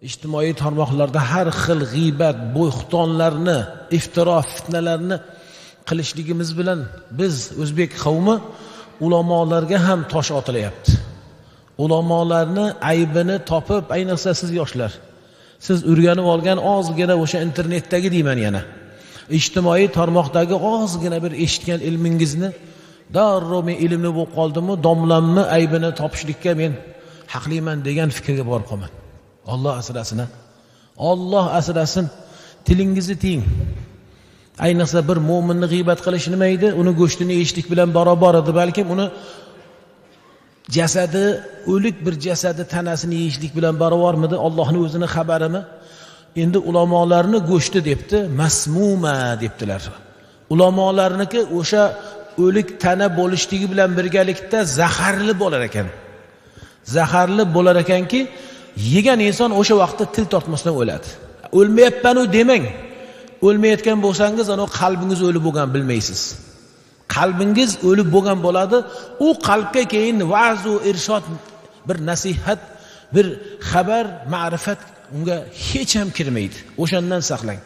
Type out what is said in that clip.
ijtimoiy tarmoqlarda har xil g'iybat, bo'xtonlarni, iftiro, fitnalarni qilishligimiz bilan biz o'zbek qavmi ulamolarga ham tosh otilyapti. Ulamolarni aybini topib, ayniqsa siz yoshlar, siz o'rganib olgan ozgina o'sha internetdagi deyman yana, ijtimoiy tarmoqdagi ozgina bir eshitgan ilmingizni darrov men ilmli bo'lib qoldim-u, domlamni aybini topishlikka men haqliman degan fikrga borib qolman. Alloh asrasin. Alloh asrasin. Tilingizni tiying. Ayniqsa bir mo'minni g'iybat qilish nima edi? Uni go'shtini yeyishlik bilan barobar edi, balkim uni jasadi, o'lik bir jasadi tanasini yeyishlik bilan barobarmidi? Allohning o'zining xabarimi? Endi ulamolarni go'shti debdi, masmuma debdilar. Ulamolarniki o'sha o'lik tana bo'lishligi bilan birgalikda zaharli bo'lar ekan. Zaharli bo'lar ekanki, yegan inson o'sha vaqtda til tortmasdan o'ladi. O'lmayapman-u demang. O'lmayotgan bo'lsangiz, ana qalbingiz o'lib bo'lgan bilmaysiz. Qalbingiz o'lib bo'lgan bo'ladi. U qalbga keyin va'zu, irshod, bir nasihat, bir xabar, ma'rifat unga hech ham kirmaydi. O'shandan saqlang.